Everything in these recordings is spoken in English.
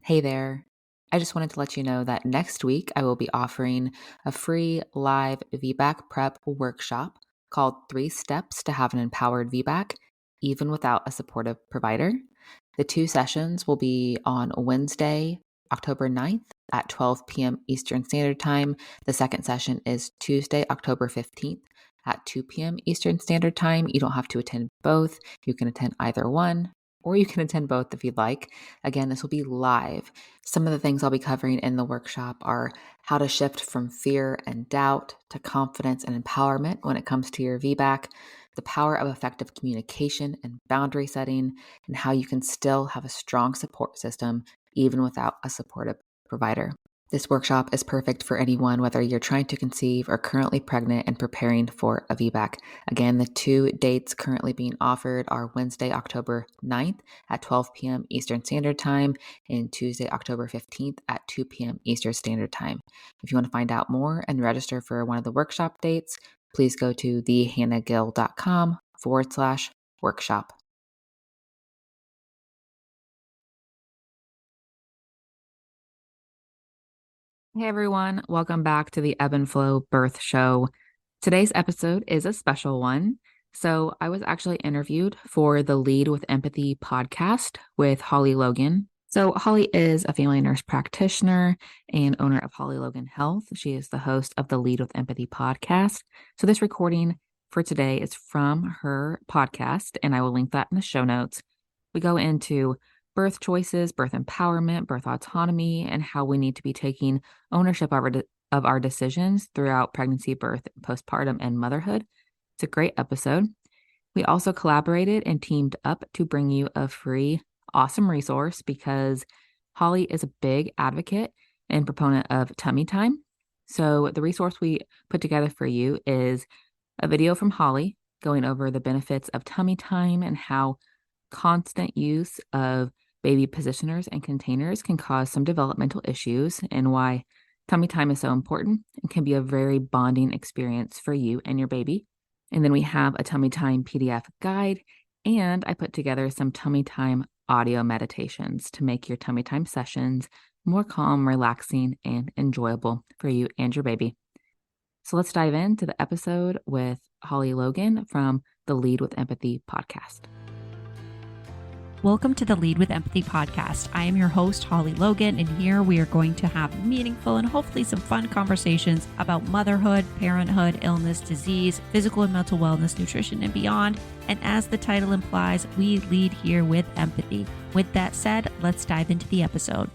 Hey there. I just wanted to let you know that next week I will be offering a free live VBAC prep workshop called 3 Steps to Have an Empowered VBAC, even without a supportive provider. The 2 sessions will be on Wednesday, October 9th at 12 p.m. Eastern Standard Time. The second session is Tuesday, October 15th at 2 p.m. Eastern Standard Time. You don't have to attend both. You can attend either one, or you can attend both if you'd like. Again, this will be live. Some of the things I'll be covering in the workshop are how to shift from fear and doubt to confidence and empowerment when it comes to your VBAC, the power of effective communication and boundary setting, and how you can still have a strong support system even without a supportive provider. This workshop is perfect for anyone, whether you're trying to conceive or currently pregnant and preparing for a VBAC. Again, the 2 dates currently being offered are Wednesday, October 9th at 12 p.m. Eastern Standard Time and Tuesday, October 15th at 2 p.m. Eastern Standard Time. If you want to find out more and register for one of the workshop dates, please go to thehannahgill.com/workshop. Hey everyone, welcome back to the Ebb and Flow Birth Show. Today's episode is a special one. So I was actually interviewed for the Lead with Empathy podcast with Holly Logan. So Holly is a family nurse practitioner and owner of Holly Logan Health. She is the host of the Lead with Empathy podcast. So this recording for today is from her podcast, and I will link that in the show notes. We go into birth choices, birth empowerment, birth autonomy, and how we need to be taking ownership of our decisions throughout pregnancy, birth, postpartum, and motherhood. It's a great episode. We also collaborated and teamed up to bring you a free, awesome resource because Holly is a big advocate and proponent of tummy time. So the resource we put together for you is a video from Holly going over the benefits of tummy time and how constant use of baby positioners and containers can cause some developmental issues, and why tummy time is so important and can be a very bonding experience for you and your baby. And then we have a tummy time PDF guide, and I put together some tummy time audio meditations to make your tummy time sessions more calm, relaxing, and enjoyable for you and your baby. So let's dive into the episode with Holly Logan from the Lead with Empathy podcast. Welcome to the Lead with Empathy podcast. I am your host, Holly Logan, and here we are going to have meaningful and hopefully some fun conversations about motherhood, parenthood, illness, disease, physical and mental wellness, nutrition, and beyond. And as the title implies, we lead here with empathy. With that said, let's dive into the episode.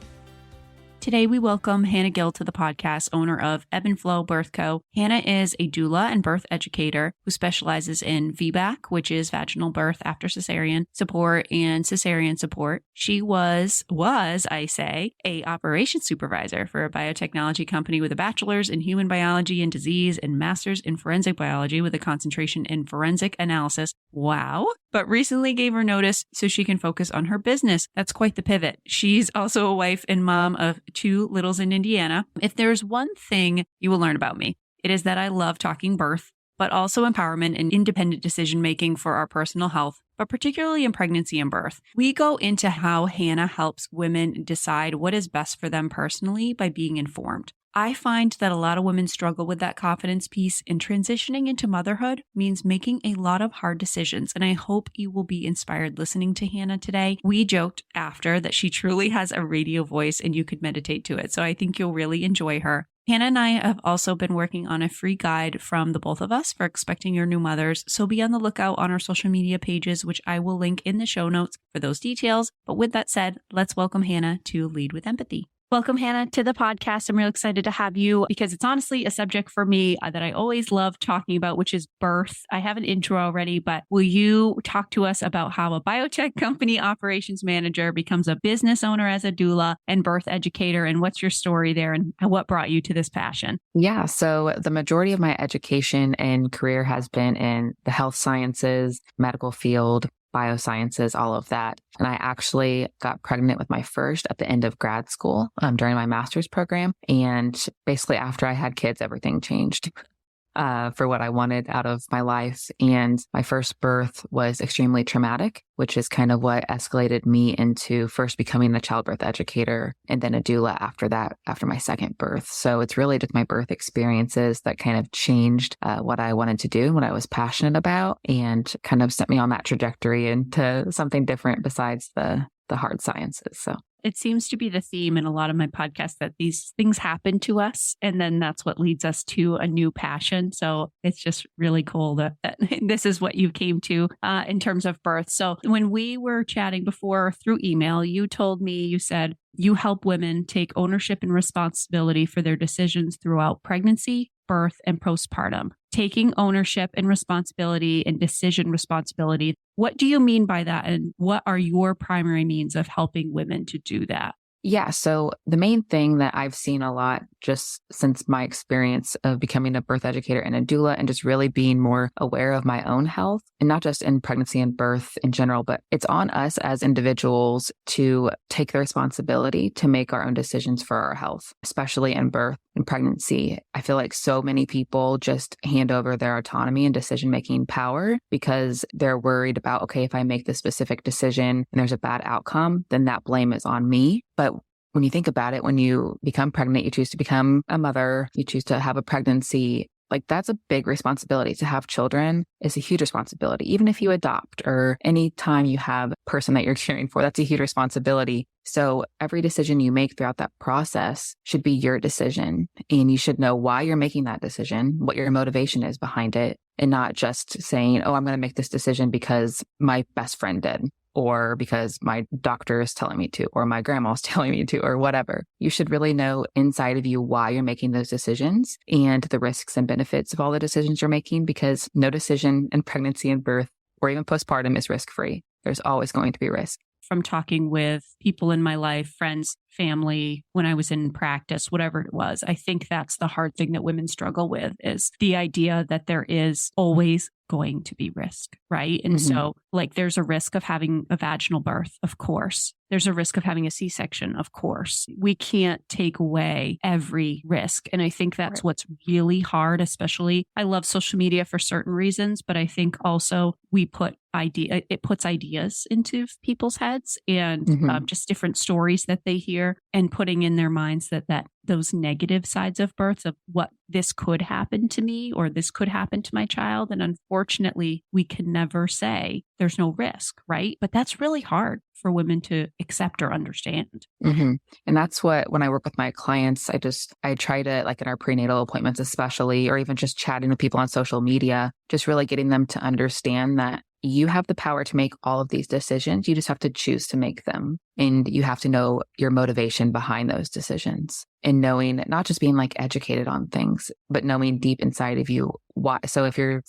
Today, we welcome Hannah Gill to the podcast, owner of Ebb and Flow Birth Co. Hannah is a doula and birth educator who specializes in VBAC, which is vaginal birth after cesarean support, and cesarean support. She was, a operations supervisor for a biotechnology company with a bachelor's in human biology and disease and master's in forensic biology with a concentration in forensic analysis. Wow. But recently gave her notice so she can focus on her business. That's quite the pivot. She's also a wife and mom of 2 littles in Indiana. If there's one thing you will learn about me, it is that I love talking birth, but also empowerment and independent decision-making for our personal health, but particularly in pregnancy and birth. We go into how Hannah helps women decide what is best for them personally by being informed. I find that a lot of women struggle with that confidence piece, and transitioning into motherhood means making a lot of hard decisions. And I hope you will be inspired listening to Hannah today. We joked after that she truly has a radio voice and you could meditate to it. So I think you'll really enjoy her. Hannah and I have also been working on a free guide from the both of us for expecting your new mothers. So be on the lookout on our social media pages, which I will link in the show notes for those details. But with that said, let's welcome Hannah to Lead with Empathy. Welcome, Hannah, to the podcast. I'm real excited to have you because it's honestly a subject for me that I always love talking about, which is birth. I have an intro already, but will you talk to us about how a biotech company operations manager becomes a business owner as a doula and birth educator, and what's your story there and what brought you to this passion? Yeah, so the majority of my education and career has been in the health sciences, medical field, biosciences, all of that. And I actually got pregnant with my first at the end of grad school during my master's program. And basically after I had kids, everything changed. for what I wanted out of my life. And my first birth was extremely traumatic, which is kind of what escalated me into first becoming a childbirth educator and then a doula after that, after my second birth. So it's really just my birth experiences that kind of changed what I wanted to do, what I was passionate about, and kind of set me on that trajectory into something different besides the hard sciences. So it seems to be the theme in a lot of my podcasts that these things happen to us, and then that's what leads us to a new passion. So it's just really cool that this is what you came to in terms of birth. So when we were chatting before through email, you told me, you said you help women take ownership and responsibility for their decisions throughout pregnancy, birth, and postpartum. Taking ownership and responsibility and decision responsibility. What do you mean by that? And what are your primary means of helping women to do that? yeah, so the main thing that I've seen a lot just since my experience of becoming a birth educator and a doula and just really being more aware of my own health, and not just in pregnancy and birth in general, but it's on us as individuals to take the responsibility to make our own decisions for our health, especially in birth and pregnancy. I feel like so many people just hand over their autonomy and decision-making power because they're worried about, okay, if I make this specific decision and there's a bad outcome, then that blame is on me. But when you think about it, when you become pregnant, you choose to become a mother, you choose to have a pregnancy, like that's a big responsibility. To have children is a huge responsibility. Even if you adopt or any time you have a person that you're caring for, that's a huge responsibility. So every decision you make throughout that process should be your decision. And you should know why you're making that decision, what your motivation is behind it, and not just saying, oh, I'm going to make this decision because my best friend did, or because my doctor is telling me to, or my grandma's telling me to, or whatever. You should really know inside of you why you're making those decisions and the risks and benefits of all the decisions you're making, because no decision in pregnancy and birth or even postpartum is risk-free. There's always going to be risk. From talking with people in my life, friends, family, when I was in practice, whatever it was, I think that's the hard thing that women struggle with, is the idea that there is always going to be risk, right? And so like there's a risk of having a vaginal birth, of course. There's a risk of having a C-section, of course. We can't take away every risk. And I think that's what's really hard, especially I love social media for certain reasons, but I think also it puts ideas into people's heads and just different stories that they hear and putting in their minds that those negative sides of birth of what this could happen to me or this could happen to my child. And unfortunately, we can never say there's no risk, right? But that's really hard for women to accept or understand. And that's what, when I work with my clients, I try to, like in our prenatal appointments, especially, or even just chatting with people on social media, just really getting them to understand that you have the power to make all of these decisions. You just have to choose to make them. And you have to know your motivation behind those decisions, and knowing, not just being like educated on things, but knowing deep inside of you why. So if you're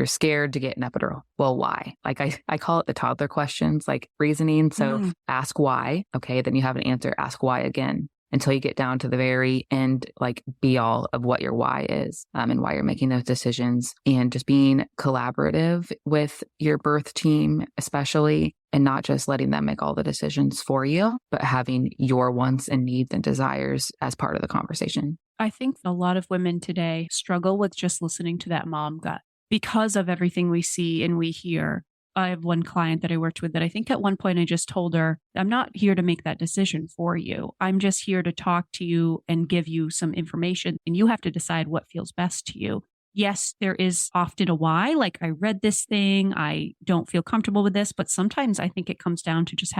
scared to get an epidural, well, why? Like I call it the toddler questions, like reasoning. So ask why. Okay. Then you have an answer. Ask why again, until you get down to the very end, like be all of what your why is, and why you're making those decisions, and just being collaborative with your birth team, especially, and not just letting them make all the decisions for you, but having your wants and needs and desires as part of the conversation. I think a lot of women today struggle with just listening to that mom gut because of everything we see and we hear. I have one client that I worked with that I think at one point I just told her, I'm not here to make that decision for you. I'm just here to talk to you and give you some information, and you have to decide what feels best to you. Yes, there is often a why, like I read this thing, I don't feel comfortable with this, but sometimes I think it comes down to just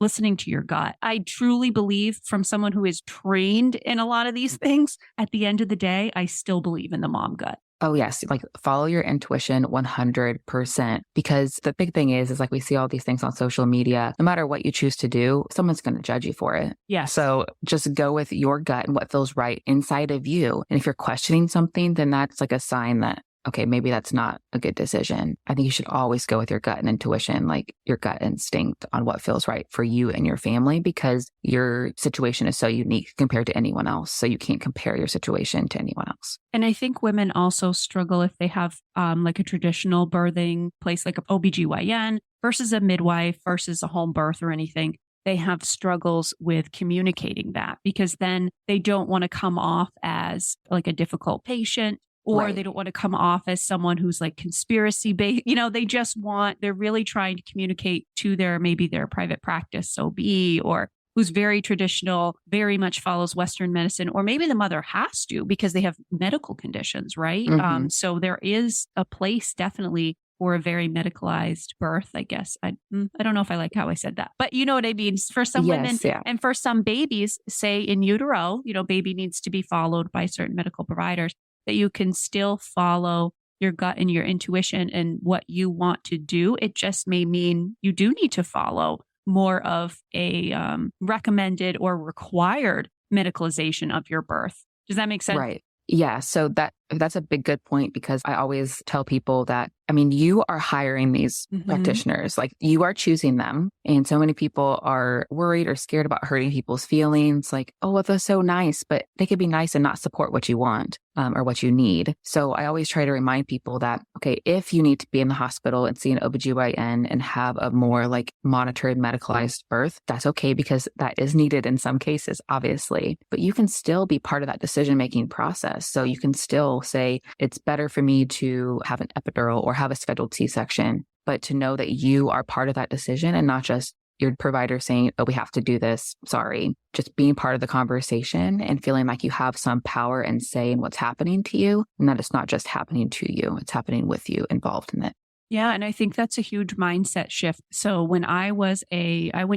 listening to your gut. I truly believe, from someone who is trained in a lot of these things, at the end of the day, I still believe in the mom gut. Oh, yes. Like follow your intuition 100%. Because the big thing is like we see all these things on social media. No matter what you choose to do, someone's going to judge you for it. Yeah. So just go with your gut and what feels right inside of you. And if you're questioning something, then that's like a sign that, okay, maybe that's not a good decision. I think you should always go with your gut and intuition, like your gut instinct on what feels right for you and your family, because your situation is so unique compared to anyone else. So you can't compare your situation to anyone else. And I think women also struggle if they have like a traditional birthing place, like an OBGYN versus a midwife versus a home birth or anything. They have struggles with communicating that, because then they don't want to come off as like a difficult patient. or they Right. don't want to come off as someone who's like conspiracy based. They're really trying to communicate to maybe their private practice OB, or who's very traditional, very much follows Western medicine, or maybe the mother has to because they have medical conditions, right? Hmm. So there is a place definitely for a very medicalized birth, I guess. I don't know if I like how I said that, but you know what I mean? For some women Yes. Yeah. and for some babies, say in utero, baby needs to be followed by certain medical providers, that you can still follow your gut and your intuition and what you want to do. It just may mean you do need to follow more of a recommended or required medicalization of your birth. Does that make sense? Right. Yeah. So that's a big good point, because I always tell people that, I mean, you are hiring these Mm-hmm. practitioners, like you are choosing them. And so many people are worried or scared about hurting people's feelings. Like, oh, well, they're so nice, but they could be nice and not support what you want, or what you need. So I always try to remind people that, okay, if you need to be in the hospital and see an OBGYN and have a more like monitored medicalized birth, that's okay, because that is needed in some cases, obviously. But you can still be part of that decision-making process. So you can still say, it's better for me to have an epidural or have a scheduled C-section, but to know that you are part of that decision and not just your provider saying, oh, we have to do this. Sorry. Just being part of the conversation and feeling like you have some power and say in what's happening to you, and that it's not just happening to you, it's happening with you involved in it. Yeah. And I think that's a huge mindset shift. So when I went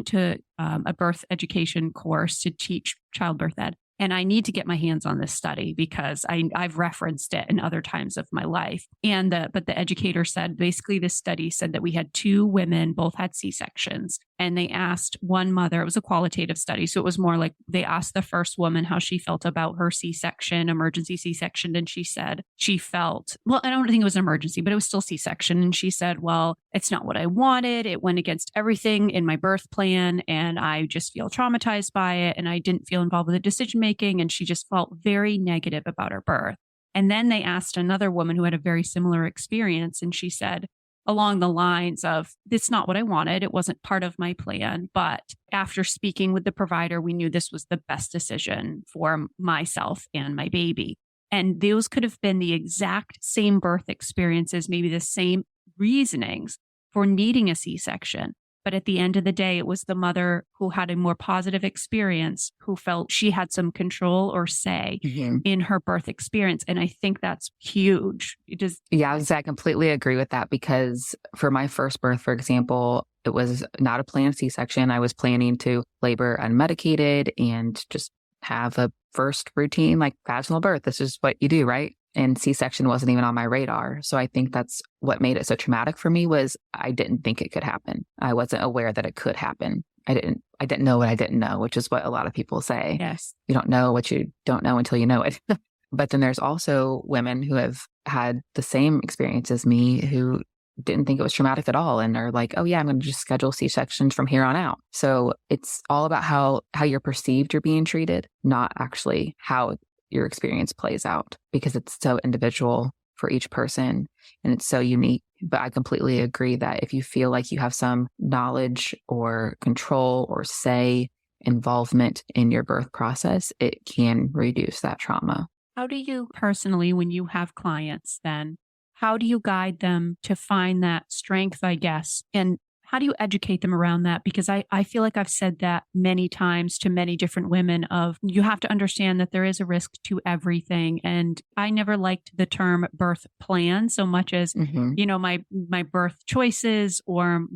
to a birth education course to teach childbirth ed. And I need to get my hands on this study because I've referenced it in other times of my life. But the educator said, basically this study said that we had two women, both had C-sections. And they asked one mother, it was a qualitative study. So it was more like they asked the first woman how she felt about her C-section, emergency C-section. And she said she felt, well, I don't think it was an emergency, but it was still C-section. And she said, well, it's not what I wanted. It went against everything in my birth plan. And I just feel traumatized by it. And I didn't feel involved with the decision making. And she just felt very negative about her birth. And then they asked another woman who had a very similar experience. And she said, along the lines of, it's not what I wanted. It wasn't part of my plan. But after speaking with the provider, we knew this was the best decision for myself and my baby. And those could have been the exact same birth experiences, maybe the same reasonings for needing a C-section. But at the end of the day, it was the mother who had a more positive experience, who felt she had some control or say Mhm. in her birth experience. And I think that's huge. It just, Yeah, I completely agree with that, because for my first birth, for example, it was not a planned C-section. I was planning to labor unmedicated and just have a first routine, like vaginal birth. This is what you do, right? And C-section wasn't even on my radar. So I think that's what made it so traumatic for me, was I didn't think it could happen. I wasn't aware that it could happen. I didn't know what I didn't know, which is what a lot of people say. yes. You don't know what you don't know until you know it. But then there's also women who have had the same experience as me, who didn't think it was traumatic at all and are like, oh yeah, I'm going to just schedule C-sections from here on out. So it's all about how you're perceived you're being treated, not actually how your experience plays out, because it's so individual for each person and it's so unique. But I completely agree that if you feel like you have some knowledge or control or say, involvement in your birth process, it can reduce that trauma. How do you personally, when you have clients, then how do you guide them to find that strength, I guess? And how do you educate them around that? Because I feel like I've said that many times to many different women of, you have to understand that there is a risk to everything. And I never liked the term birth plan so much as, Hmm. my birth choices or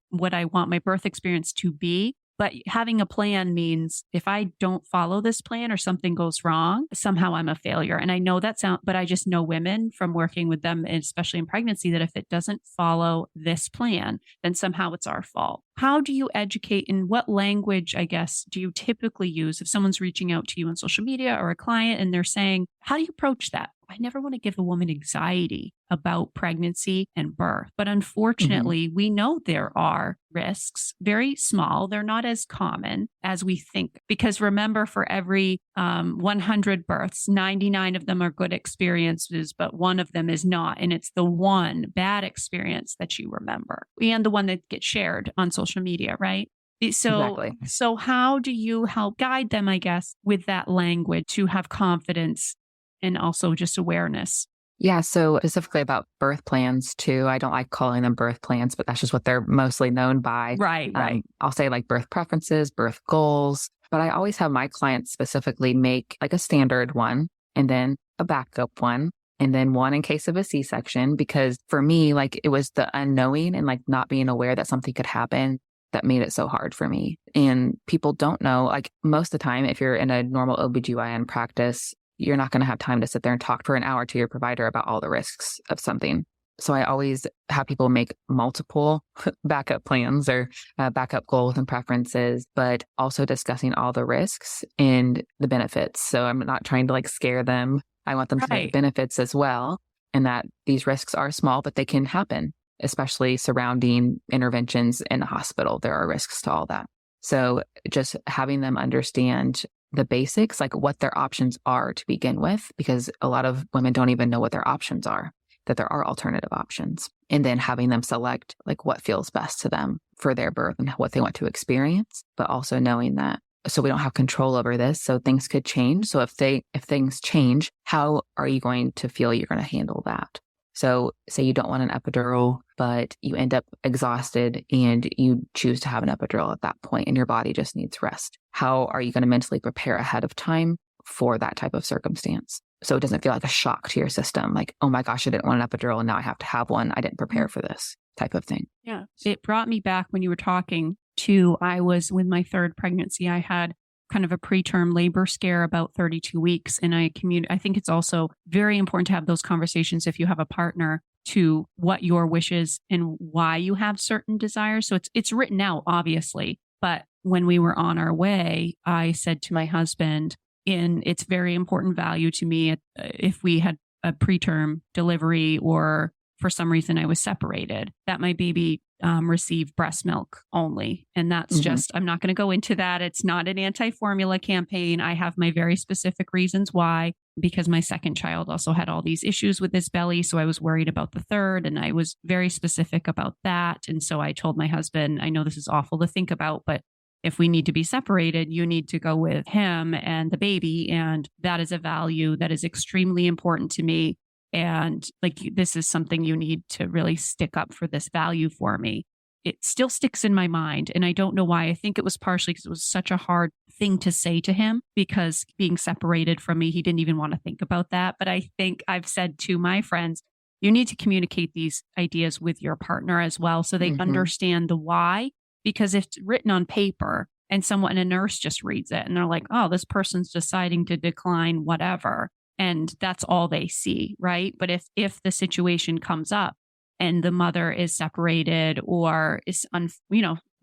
what I want my birth experience to be. But having a plan means if I don't follow this plan or something goes wrong, somehow I'm a failure. And I know but I just know women from working with them, especially in pregnancy, that if it doesn't follow this plan, then somehow it's our fault. How do you educate, in what language, I guess, do you typically use if someone's reaching out to you on social media or a client and they're saying, how do you approach that? I never want to give a woman anxiety about pregnancy and birth. But Hmm. unfortunately, we know there are risks, very small. They're not as common as we think. Because remember, for every 100 births, 99 of them are good experiences, but one of them is not. And it's the one bad experience that you remember and the one that gets shared on social media, right? So, Exactly. so how do you help guide them, I guess, with that language to have confidence and also just awareness. Yeah. So specifically about birth plans too, I don't like calling them birth plans, but that's just what they're mostly known by. Right. I'll say like birth preferences, birth goals, but I always have my clients specifically make like a standard one and then a backup one and then one in case of a C-section, because for me, like it was the unknowing and like not being aware that something could happen that made it so hard for me. And people don't know, like most of the time, if you're in a normal OBGYN practice, you're not going to have time to sit there and talk for an hour to your provider about all the risks of something. So I always have people make multiple backup plans or backup goals and preferences, but also discussing all the risks and the benefits. So I'm not trying to like scare them. I want them to know the benefits as well, and that these risks are small, but they can happen, especially surrounding interventions in a hospital. There are risks to all that. So just having them understand the basics, like what their options are to begin with, because a lot of women don't even know what their options are, that there are alternative options. And then having them select like what feels best to them for their birth and what they want to experience, but also knowing that so we don't have control over this. So things could change. So if things change, how are you going to feel you're going to handle that? So say you don't want an epidural, but you end up exhausted and you choose to have an epidural at that point and your body just needs rest. How are you going to mentally prepare ahead of time for that type of circumstance? So it doesn't feel like a shock to your system. Like, oh my gosh, I didn't want an epidural and now I have to have one. I didn't prepare for this type of thing. Yeah. It brought me back when you were talking to, I was with my third pregnancy. I had kind of a preterm labor scare about 32 weeks. And I think it's also very important to have those conversations if you have a partner to what your wishes and why you have certain desires. So it's written out, obviously. But when we were on our way, I said to my husband, and it's very important value to me if we had a preterm delivery or for some reason I was separated, that my baby receive breast milk only. And that's just, I'm not going to go into that. It's not an anti-formula campaign. I have my very specific reasons why, because my second child also had all these issues with his belly. So I was worried about the third and I was very specific about that. And so I told my husband, I know this is awful to think about, but if we need to be separated, you need to go with him and the baby. And that is a value that is extremely important to me. And like, this is something you need to really stick up for this value for me. It still sticks in my mind. And I don't know why. I think it was partially because it was such a hard thing to say to him, because being separated from me, he didn't even want to think about that. But I think I've said to my friends, you need to communicate these ideas with your partner as well, so they understand the why. Because if it's written on paper and a nurse just reads it and they're like, oh, this person's deciding to decline whatever. And that's all they see, right? But if the situation comes up and the mother is separated or is,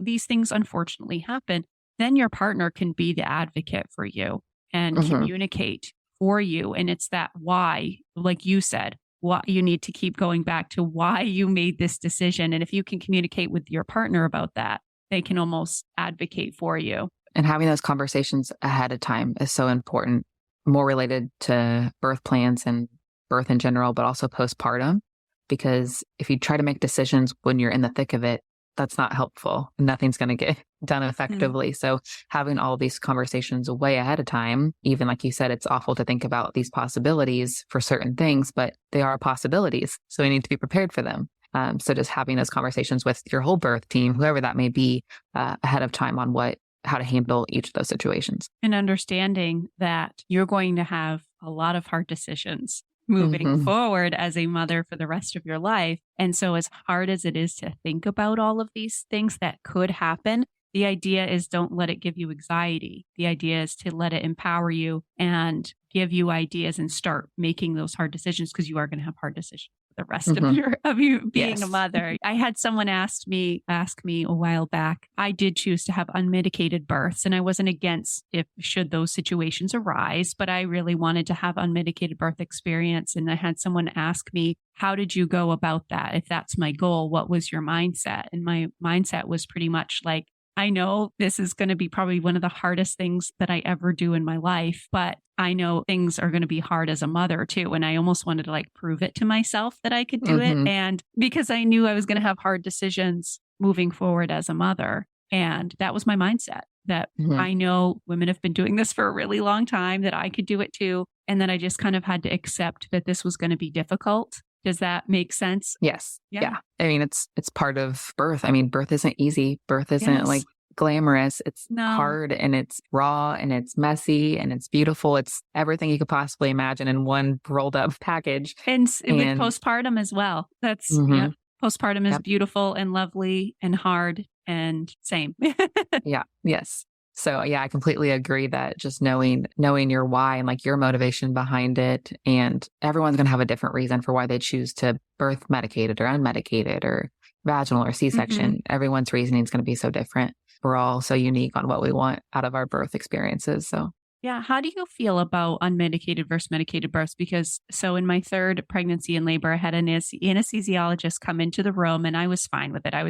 these things unfortunately happen, then your partner can be the advocate for you and communicate for you. And it's that why, like you said, what you need to keep going back to why you made this decision. And if you can communicate with your partner about that, they can almost advocate for you. And having those conversations ahead of time is so important, more related to birth plans and birth in general, but also postpartum. Because if you try to make decisions when you're in the thick of it, that's not helpful. Nothing's going to get done effectively. So having all these conversations way ahead of time, even like you said, it's awful to think about these possibilities for certain things, but they are possibilities. So we need to be prepared for them. So just having those conversations with your whole birth team, whoever that may be, ahead of time on how to handle each of those situations. And understanding that you're going to have a lot of hard decisions moving forward as a mother for the rest of your life. And so as hard as it is to think about all of these things that could happen, the idea is don't let it give you anxiety. The idea is to let it empower you and give you ideas and start making those hard decisions, because you are going to have hard decisions the rest of you being a mother. I had someone ask me a while back. I did choose to have unmedicated births, and I wasn't against should those situations arise, but I really wanted to have unmedicated birth experience. And I had someone ask me, how did you go about that? If that's my goal, what was your mindset? And my mindset was pretty much like, I know this is going to be probably one of the hardest things that I ever do in my life, but I know things are going to be hard as a mother too. And I almost wanted to like prove it to myself that I could do it. And because I knew I was going to have hard decisions moving forward as a mother. And that was my mindset, that I know women have been doing this for a really long time, that I could do it too. And then I just kind of had to accept that this was going to be difficult. Does that make sense? Yes. Yeah. Yeah. I mean, it's part of birth. I mean, birth isn't easy. Birth isn't like Yes. glamorous. It's No. hard and it's raw and it's messy and it's beautiful. It's everything you could possibly imagine in one rolled up package. And with And postpartum as well. That's, yeah. mhm, Postpartum is yep. beautiful and lovely and hard and same. Yeah. Yes. So yeah, I completely agree that just knowing your why and like your motivation behind it, and everyone's gonna have a different reason for why they choose to birth medicated or unmedicated or vaginal or Mhm. C-section. Everyone's reasoning is gonna be so different. We're all so unique on what we want out of our birth experiences. So Yeah. How do you feel about unmedicated versus medicated births? Because so in my third pregnancy and labor, I had an anesthesiologist come into the room and I was fine with it. I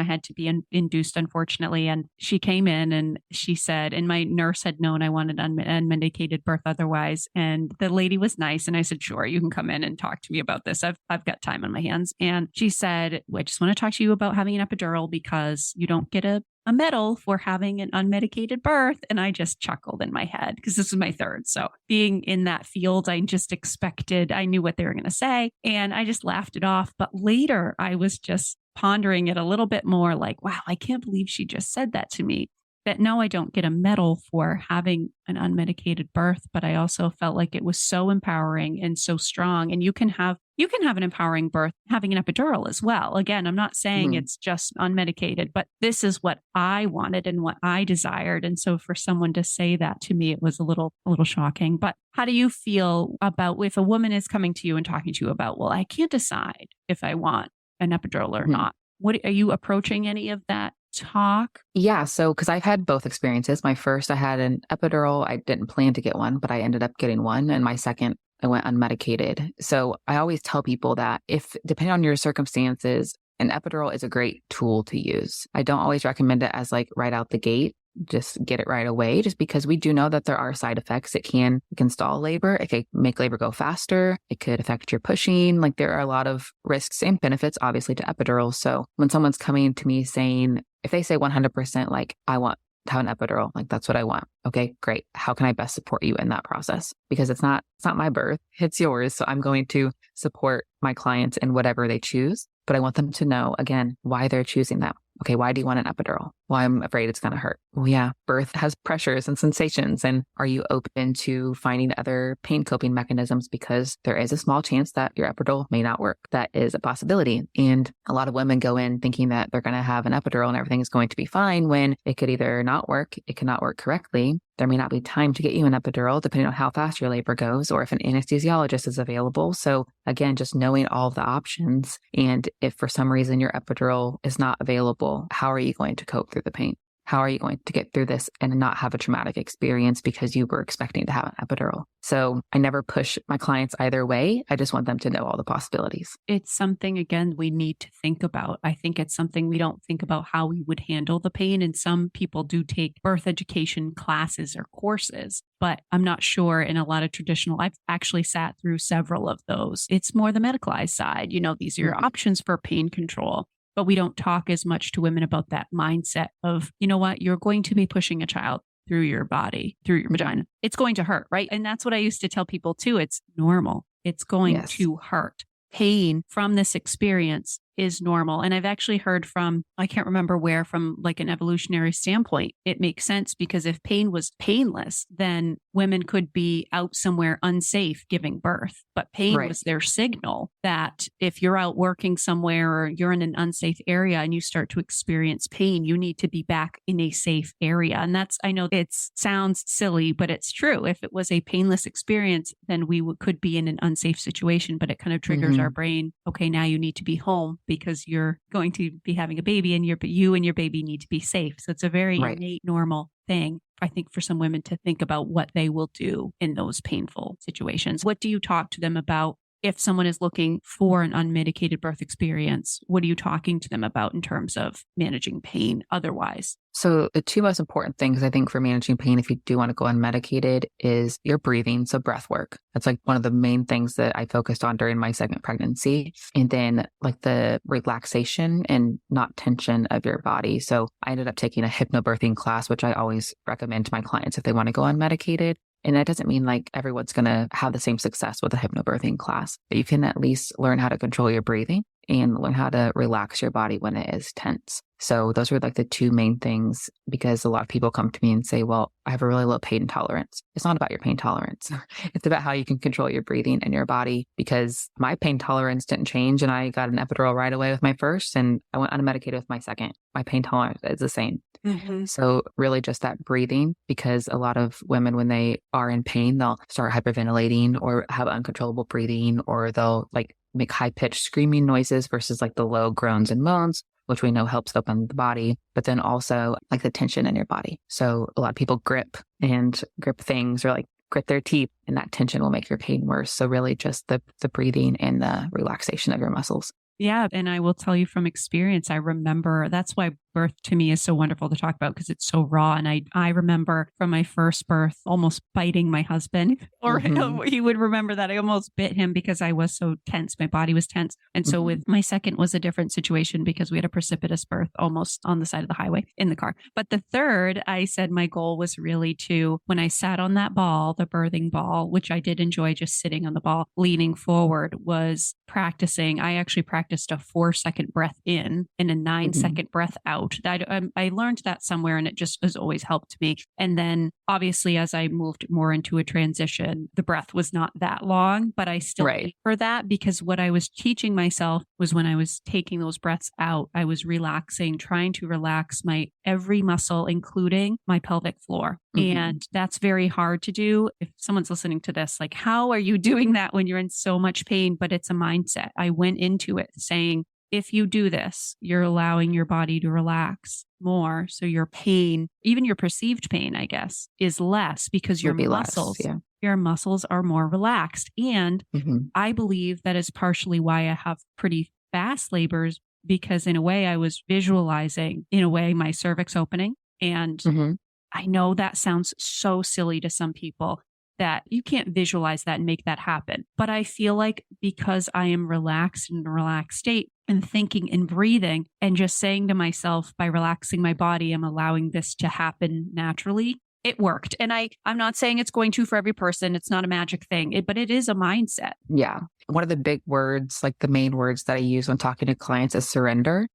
had to be induced, unfortunately. And she came in and she said, and my nurse had known I wanted unmedicated birth otherwise. And the lady was nice. And I said, sure, you can come in and talk to me about this. I've got time on my hands. And she said, well, I just want to talk to you about having an epidural because you don't get a medal for having an unmedicated birth. And I just chuckled in my head because this was my third. So being in that field, I knew what they were going to say. And I just laughed it off. But later I was just pondering it a little bit more like, wow, I can't believe she just said that to me. That no, I don't get a medal for having an unmedicated birth, but I also felt like it was so empowering and so strong. And you can have an empowering birth having an epidural as well. Again, I'm not saying mhm, it's just unmedicated, but this is what I wanted and what I desired. And so for someone to say that to me, it was a little shocking. But how do you feel about if a woman is coming to you and talking to you about, well, I can't decide if I want an epidural or mhm. not? What are you approaching any of that talk? Yeah, so because I've had both experiences. My first, I had an epidural. I didn't plan to get one, but I ended up getting one. And my second, I went unmedicated. So I always tell people that if, depending on your circumstances, an epidural is a great tool to use. I don't always recommend it as like right out the gate. Just get it right away, just because we do know that there are side effects. It can stall labor. It could make labor go faster. It could affect your pushing. Like there are a lot of risks and benefits, obviously, to epidurals. So when someone's coming to me saying, if they say 100%, like, I want to have an epidural, like, that's what I want. Okay, great. How can I best support you in that process? Because it's not my birth, it's yours. So I'm going to support my clients in whatever they choose. But I want them to know, again, why they're choosing that. Okay, why do you want an epidural? Well, I'm afraid it's going to hurt. Well, yeah, birth has pressures and sensations. And are you open to finding other pain coping mechanisms? Because there is a small chance that your epidural may not work. That is a possibility. And a lot of women go in thinking that they're going to have an epidural and everything is going to be fine when it could either not work, it could not work correctly. There may not be time to get you an epidural, depending on how fast your labor goes, or if an anesthesiologist is available. So again, just knowing all of the options. And if for some reason your epidural is not available, how are you going to cope through the pain? How are you going to get through this and not have a traumatic experience because you were expecting to have an epidural? So I never push my clients either way. I just want them to know all the possibilities. It's something, again, we need to think about. I think it's something we don't think about how we would handle the pain. And some people do take birth education classes or courses, but I'm not sure in a lot of traditional, I've actually sat through several of those. It's more the medicalized side. These are your options for pain control. But we don't talk as much to women about that mindset of, you know what, you're going to be pushing a child through your body, through your vagina. It's going to hurt, right? And that's what I used to tell people too. It's normal. It's going Yes. to hurt. Pain from this experience is normal. And I've actually heard from, I can't remember where, from like an evolutionary standpoint, it makes sense because if pain was painless, then women could be out somewhere unsafe giving birth. But pain Right. was their signal that if you're out working somewhere or you're in an unsafe area and you start to experience pain, you need to be back in a safe area. And I know it sounds silly, but it's true. If it was a painless experience, then we could be in an unsafe situation, but it kind of triggers our brain. Okay, now you need to be home because you're going to be having a baby and you and your baby need to be safe. So it's a very Right. innate, normal thing, I think, for some women to think about what they will do in those painful situations. What do you talk to them about if someone is looking for an unmedicated birth experience? What are you talking to them about in terms of managing pain otherwise? So the two most important things I think for managing pain, if you do want to go unmedicated, is your breathing. So breath work. That's like one of the main things that I focused on during my second pregnancy. And then like the relaxation and not tension of your body. So I ended up taking a hypnobirthing class, which I always recommend to my clients if they want to go unmedicated. And that doesn't mean like everyone's going to have the same success with a hypnobirthing class, but you can at least learn how to control your breathing and learn how to relax your body when it is tense. So those are like the two main things, because a lot of people come to me and say, well, I have a really low pain tolerance. It's not about your pain tolerance. It's about how you can control your breathing and your body, because my pain tolerance didn't change and I got an epidural right away with my first and I went unmedicated with my second. My pain tolerance is the same. Mm-hmm. So really just that breathing, because a lot of women, when they are in pain, they'll start hyperventilating or have uncontrollable breathing, or they'll like make high pitched screaming noises versus like the low groans and moans, which we know helps open the body, but then also like the tension in your body. So a lot of people grip things or like grit their teeth, and that tension will make your pain worse. So really just the breathing and the relaxation of your muscles. Yeah. And I will tell you from experience, I remember that's why birth to me is so wonderful to talk about, because it's so raw. And I remember from my first birth almost biting my husband, or he would remember that I almost bit him because I was so tense. My body was tense. And so with my second was a different situation because we had a precipitous birth almost on the side of the highway in the car. But the third, I said my goal was really to, when I sat on that ball, the birthing ball, which I did enjoy just sitting on the ball, leaning forward, was practicing. I actually practiced a 4-second breath in and a 9-second breath out. I learned that somewhere, and it just has always helped me. And then obviously, as I moved more into a transition, the breath was not that long, but I still for that, because what I was teaching myself was when I was taking those breaths out, I was relaxing, trying to relax my every muscle, including my pelvic floor. And that's very hard to do. If someone's listening to this, like, how are you doing that when you're in so much pain? But it's a mindset. I went into it saying, if you do this, you're allowing your body to relax more. So your pain, even your perceived pain, I guess, is less because your muscles are more relaxed. And I believe that is partially why I have pretty fast labors, because in a way I was visualizing, in a way, my cervix opening. And I know that sounds so silly to some people, that you can't visualize that and make that happen. But I feel like because I am relaxed in a relaxed state and thinking and breathing and just saying to myself, by relaxing my body, I'm allowing this to happen naturally. It worked. And I'm not saying it's going to for every person. It's not a magic thing, but it is a mindset. Yeah. One of the big words, like the main words that I use when talking to clients, is surrender.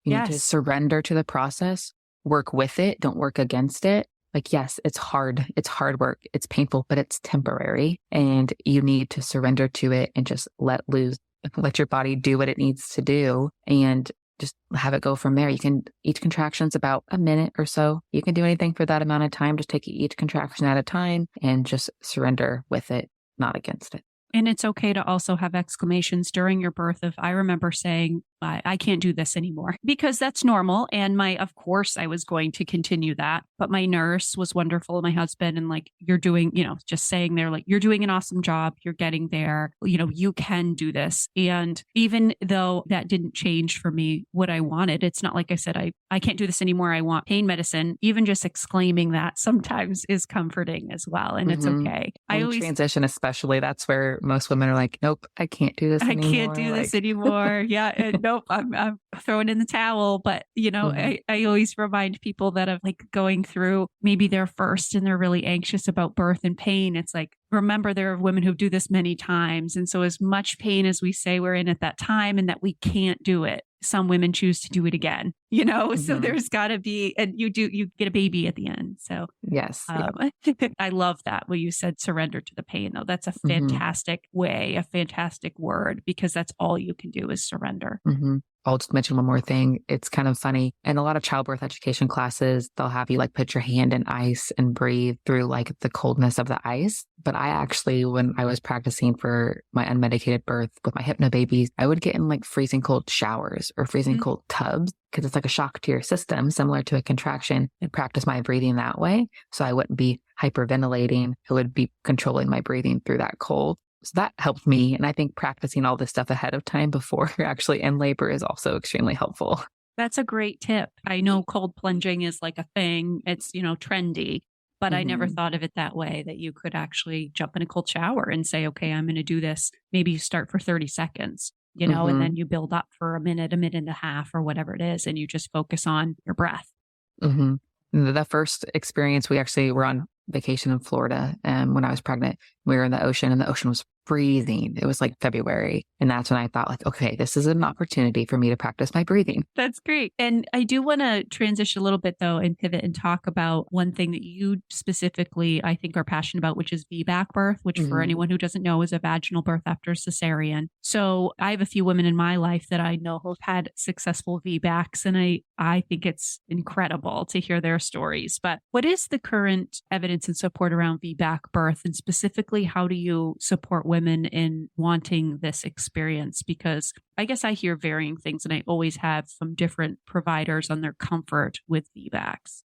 You need to surrender to the process, work with it, don't work against it. Like, yes, it's hard. It's hard work. It's painful, but it's temporary. And you need to surrender to it and just let your body do what it needs to do and just have it go from there. Each contraction's about a minute or so. You can do anything for that amount of time. Just take each contraction at a time and just surrender with it, not against it. And it's okay to also have exclamations during your birth I remember saying, I can't do this anymore, because that's normal. And of course I was going to continue that, but my nurse was wonderful. My husband, and like, you're doing, just saying there, like, you're doing an awesome job. You're getting there. You can do this. And even though that didn't change for me what I wanted, it's not like I said, I can't do this anymore. I want pain medicine. Even just exclaiming that sometimes is comforting as well. And it's okay. I always transition, especially, that's where most women are like, nope, I can't do this anymore. I can't do this anymore. Yeah. And nope, I'm throwing in the towel. But, I always remind people that of like going through maybe their first and they're really anxious about birth and pain. It's like, remember, there are women who do this many times. And so as much pain as we say we're in at that time and that we can't do it, some women choose to do it again, so there's got to be, and you get a baby at the end. So yes, I love that. When you said surrender to the pain, though, that's a fantastic way, a fantastic word, because that's all you can do is surrender. I'll just mention one more thing. It's kind of funny. In a lot of childbirth education classes, they'll have you like put your hand in ice and breathe through like the coldness of the ice. But I actually, when I was practicing for my unmedicated birth with my hypno babies, I would get in like freezing cold showers or freezing cold tubs, because it's like a shock to your system, similar to a contraction, and practice my breathing that way. So I wouldn't be hyperventilating. I would be controlling my breathing through that cold. So that helped me. And I think practicing all this stuff ahead of time before you're actually in labor is also extremely helpful. That's a great tip. I know cold plunging is like a thing. It's, trendy, but I never thought of it that way, that you could actually jump in a cold shower and say, okay, I'm going to do this. Maybe you start for 30 seconds, and then you build up for a minute and a half or whatever it is. And you just focus on your breath. The first experience, we actually were on vacation in Florida. When I was pregnant, we were in the ocean and the ocean was freezing. It was like February. And that's when I thought like, okay, this is an opportunity for me to practice my breathing. That's great. And I do want to transition a little bit though and pivot and talk about one thing that you specifically, I think, are passionate about, which is VBAC birth, which for anyone who doesn't know is a vaginal birth after cesarean. So I have a few women in my life that I know have had successful VBACs, and I think it's incredible to hear their stories. But what is the current evidence and support around VBAC birth, and specifically how do you support women in wanting this experience? Because I guess I hear varying things, and I always have from different providers on their comfort with VBACs.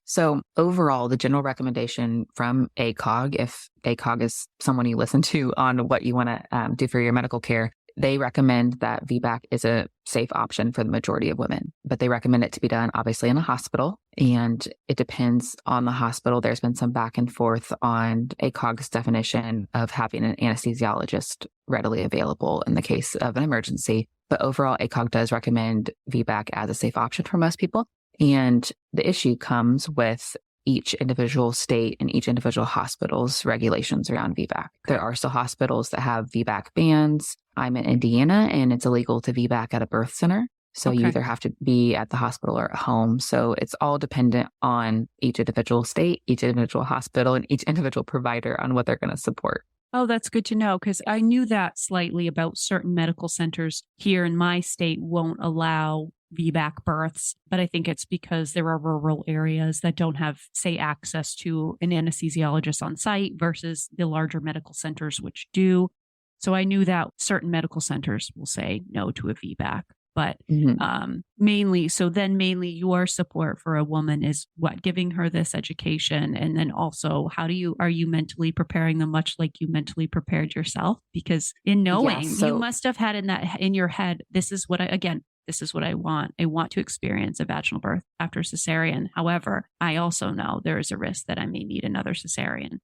So overall, the general recommendation from ACOG, if ACOG is someone you listen to on what you want to do for your medical care, they recommend that VBAC is a safe option for the majority of women, but they recommend it to be done obviously in a hospital, and it depends on the hospital. There's been some back and forth on ACOG's definition of having an anesthesiologist readily available in the case of an emergency. But overall, ACOG does recommend VBAC as a safe option for most people. And the issue comes with each individual state and each individual hospital's regulations around VBAC. There are still hospitals that have VBAC bans. I'm in Indiana and it's illegal to VBAC at a birth center. So you either have to be at the hospital or at home. So it's all dependent on each individual state, each individual hospital, and each individual provider on what they're going to support. Oh, that's good to know, because I knew that slightly about certain medical centers here in my state won't allow VBAC births, but I think it's because there are rural areas that don't have, say, access to an anesthesiologist on site versus the larger medical centers, which do. So I knew that certain medical centers will say no to a VBAC. But mainly your support for a woman is what? Giving her this education. And then also, are you mentally preparing them much like you mentally prepared yourself? Because in knowing, you must have had in your head, this is what I want. I want to experience a vaginal birth after cesarean. However, I also know there is a risk that I may need another cesarean.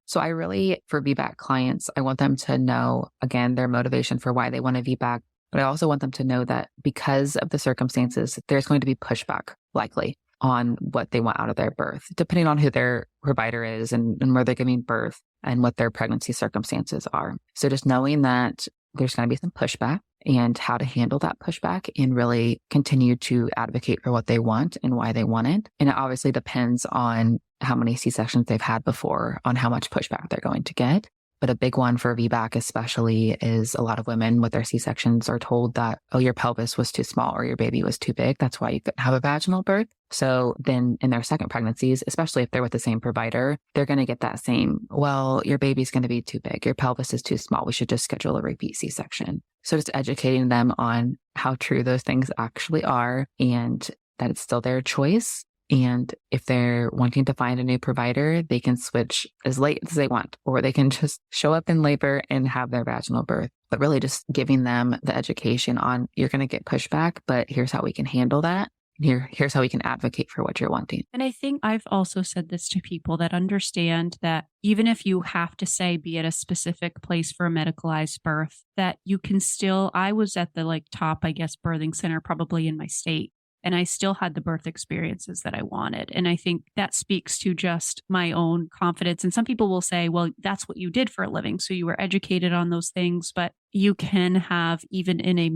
So I really, for VBAC clients, I want them to know, again, their motivation for why they want to VBAC. But I also want them to know that because of the circumstances, there's going to be pushback likely on what they want out of their birth, depending on who their provider is and where they're giving birth and what their pregnancy circumstances are. So just knowing that there's going to be some pushback and how to handle that pushback and really continue to advocate for what they want and why they want it. And it obviously depends on how many C-sections they've had before, on how much pushback they're going to get. But a big one for VBAC especially is a lot of women with their C-sections are told that, oh, your pelvis was too small or your baby was too big. That's why you couldn't have a vaginal birth. So then in their second pregnancies, especially if they're with the same provider, they're going to get that same, well, your baby's going to be too big. Your pelvis is too small. We should just schedule a repeat C-section. So just educating them on how true those things actually are and that it's still their choice. And if they're wanting to find a new provider, they can switch as late as they want, or they can just show up in labor and have their vaginal birth. But really just giving them the education on, you're going to get pushback, but here's how we can handle that. Here's how we can advocate for what you're wanting. And I think I've also said this to people that understand that even if you have to be at a specific place for a medicalized birth, that you can still, I was at the top, birthing center probably in my state. And I still had the birth experiences that I wanted. And I think that speaks to just my own confidence. And some people will say, well, that's what you did for a living. So you were educated on those things, but you can have, even in a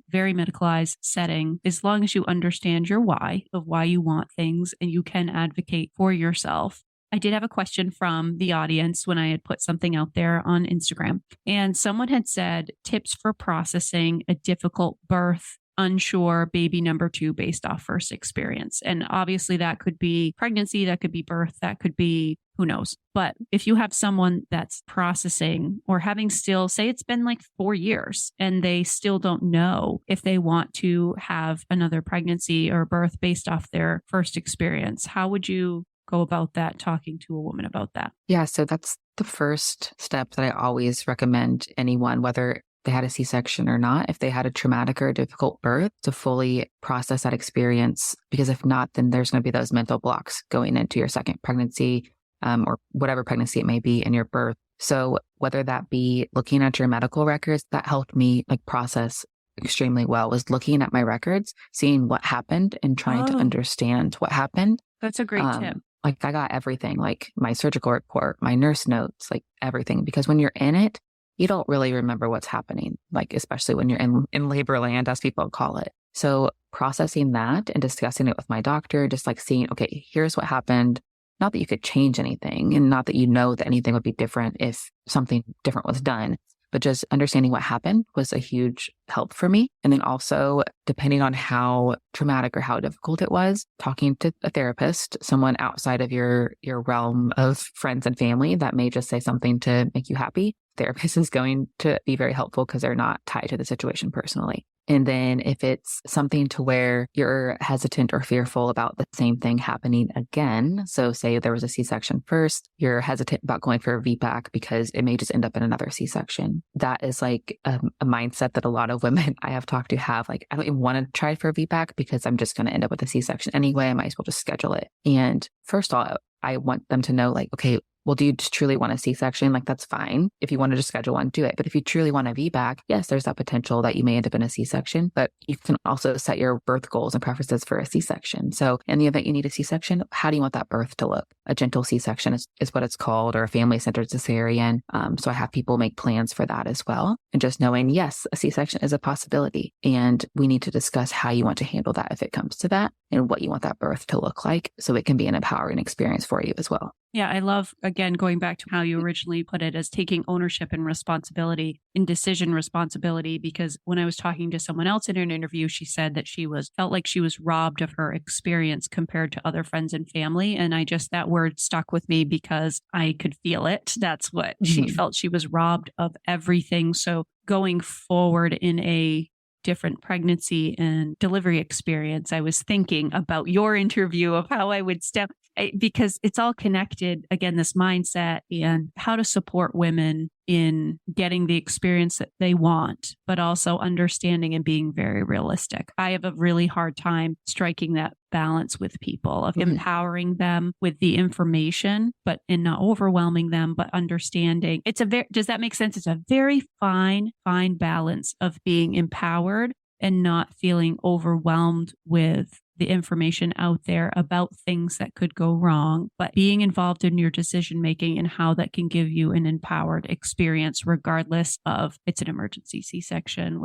very medicalized setting, as long as you understand your why of why you want things and you can advocate for yourself. I did have a question from the audience when I had put something out there on Instagram, and someone had said tips for processing a difficult birth, unsure baby number 2 based off first experience. And obviously that could be pregnancy, that could be birth, that could be who knows. But if you have someone that's processing or having still, say it's been 4 years and they still don't know if they want to have another pregnancy or birth based off their first experience, how would you go about that, talking to a woman about that? Yeah, so that's the first step that I always recommend anyone, whether they had a C-section or not, if they had a traumatic or a difficult birth, to fully process that experience. Because if not, then there's going to be those mental blocks going into your second pregnancy or whatever pregnancy it may be in your birth. So whether that be looking at your medical records, that helped me process extremely well was looking at my records, seeing what happened and trying to Oh, understand what happened. that's a great tip. Like I got everything, like my surgical report, my nurse notes, like everything. Because when you're in it, you don't really remember what's happening, like especially when you're in labor land, as people call it. So processing that and discussing it with my doctor, just like seeing, okay, here's what happened. Not that you could change anything and not that you know that anything would be different if something different was done, but just understanding what happened was a huge help for me. And then also, depending on how traumatic or how difficult it was, talking to a therapist, someone outside of your realm of friends and family that may just say something to make you happy. Therapist is going to be very helpful because they're not tied to the situation personally. And then if it's something to where you're hesitant or fearful about the same thing happening again, so say there was a C-section first, you're hesitant about going for a VBAC because it may just end up in another C-section. That is like a mindset that a lot of women I have talked to have, like, I don't even want to try for a VBAC because I'm just going to end up with a C-section anyway. I might as well just schedule it. And first of all, I want them to know, like, okay, well, do you just truly want a C-section? Like, that's fine. If you want to just schedule one, do it. But if you truly want a VBAC, yes, there's that potential that you may end up in a C-section, but you can also set your birth goals and preferences for a C-section. So in the event you need a C-section, how do you want that birth to look? A gentle C-section is what it's called, or a family-centered cesarean. So I have people make plans for that as well. And just knowing, yes, a C-section is a possibility. And we need to discuss how you want to handle that if it comes to that and what you want that birth to look like so it can be an empowering experience for you as well. Yeah, I love, again, going back to how you originally put it as taking ownership and responsibility and decision responsibility, because when I was talking to someone else in an interview, she said that felt like she was robbed of her experience compared to other friends and family. And that word stuck with me because I could feel it. That's what she felt. She was robbed of everything. So going forward in a different pregnancy and delivery experience, I was thinking about your interview of how I would because it's all connected, again, this mindset and how to support women in getting the experience that they want, but also understanding and being very realistic. I have a really hard time striking that balance with people of empowering them with the information, but in not overwhelming them, but understanding. Does that make sense? It's a very fine balance of being empowered and not feeling overwhelmed with the information out there about things that could go wrong, but being involved in your decision making and how that can give you an empowered experience, regardless of it's an emergency C-section,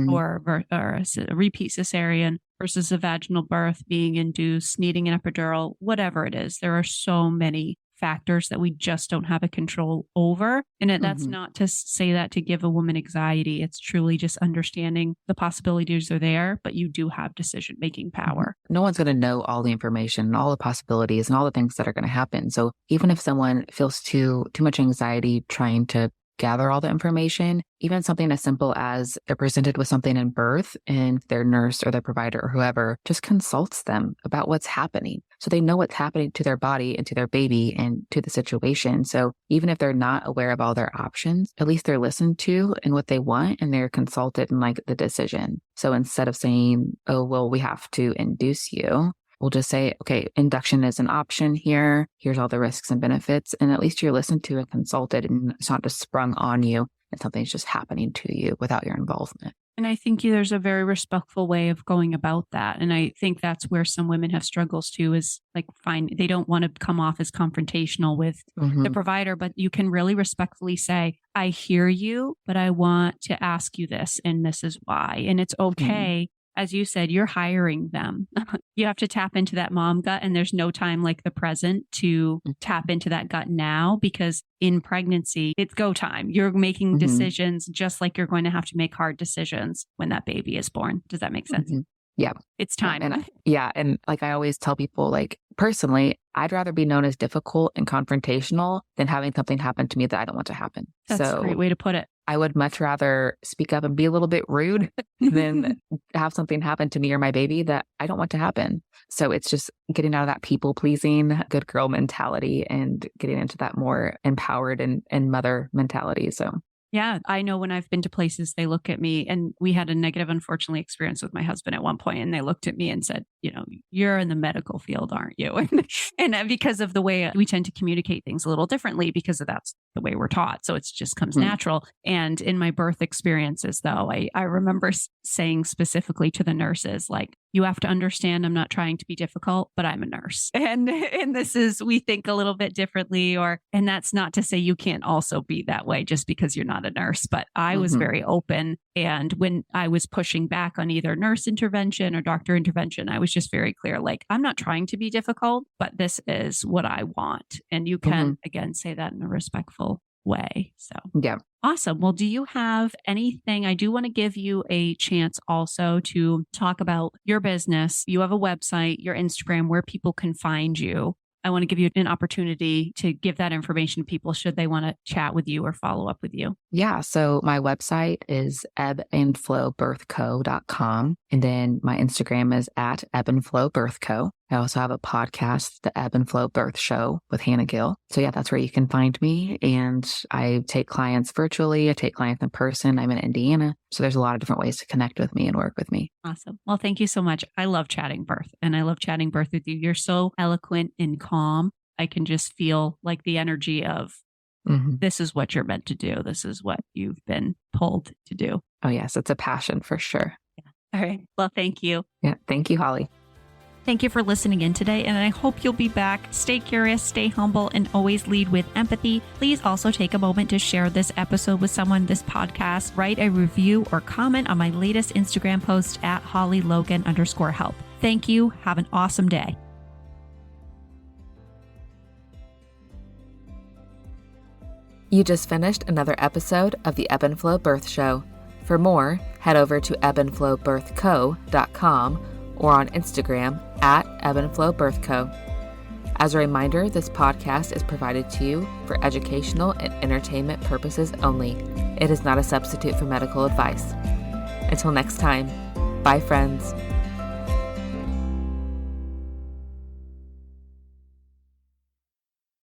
or a repeat cesarean versus a vaginal birth, being induced, needing an epidural, whatever it is. There are so many factors that we just don't have a control over. And that's not to say that to give a woman anxiety. It's truly just understanding the possibilities are there, but you do have decision-making power. No one's going to know all the information and all the possibilities and all the things that are going to happen. So even if someone feels too much anxiety trying to gather all the information, even something as simple as they're presented with something in birth and their nurse or their provider or whoever just consults them about what's happening. So they know what's happening to their body and to their baby and to the situation. So even if they're not aware of all their options, at least they're listened to and what they want and they're consulted in like the decision. So instead of saying, oh, well, we have to induce you, we'll just say, okay, induction is an option here. Here's all the risks and benefits. And at least you're listened to and consulted and it's not just sprung on you and something's just happening to you without your involvement. And I think there's a very respectful way of going about that. And I think that's where some women have struggles too, is like they don't want to come off as confrontational with the provider, but you can really respectfully say, I hear you, but I want to ask you this, and this is why. And it's okay. As you said, you're hiring them. You have to tap into that mom gut, and there's no time like the present to tap into that gut now, because in pregnancy, it's go time. You're making decisions just like you're going to have to make hard decisions when that baby is born. Does that make sense? Yeah. It's time. And like I always tell people, like personally, I'd rather be known as difficult and confrontational than having something happen to me that I don't want to happen. That's a great way to put it. I would much rather speak up and be a little bit rude than have something happen to me or my baby that I don't want to happen. So it's just getting out of that people pleasing, good girl mentality and getting into that more empowered and mother mentality. So yeah, I know when I've been to places, they look at me, and we had a negative, unfortunately, experience with my husband at one point, and they looked at me and said, you're in the medical field, aren't you? And because of the way we tend to communicate things a little differently because of that's the way we're taught. So it just comes Mhm. natural. And in my birth experiences, though, I remember saying specifically to the nurses, like, you have to understand I'm not trying to be difficult, but I'm a nurse. And this is, we think a little bit differently, and that's not to say you can't also be that way just because you're not a nurse. But I was Mhm. very open. And when I was pushing back on either nurse intervention or doctor intervention, I was just very clear, like, I'm not trying to be difficult, but this is what I want. And you can, again, say that in a respectful way. So Yeah. awesome. Well, do you have anything? I do want to give you a chance also to talk about your business. You have a website, your Instagram, where people can find you. I want to give you an opportunity to give that information to people should they want to chat with you or follow up with you. Yeah. So my website is ebbandflowbirthco.com. And then my Instagram is at ebbandflowbirthco. I also have a podcast, the Ebb and Flow Birth Show with Hannah Gill. So yeah, that's where you can find me. And I take clients virtually. I take clients in person. I'm in Indiana. So there's a lot of different ways to connect with me and work with me. Awesome. Well, thank you so much. I love chatting birth, and I love chatting birth with you. You're so eloquent and calm. I can just feel like the energy of this is what you're meant to do. This is what you've been pulled to do. Oh, yes. It's a passion for sure. Yeah. All right. Well, thank you. Yeah. Thank you, Holly. Thank you for listening in today, and I hope you'll be back. Stay curious, stay humble, and always lead with empathy. Please also take a moment to share this episode with someone, this podcast. Write a review or comment on my latest Instagram post at Holly Logan _Health. Thank you. Have an awesome day. You just finished another episode of the Ebb and Flow Birth Show. For more, head over to ebbandflowbirthco.com or on Instagram at ebbandflowbirthco. As a reminder, this podcast is provided to you for educational and entertainment purposes only. It is not a substitute for medical advice. Until next time, bye friends.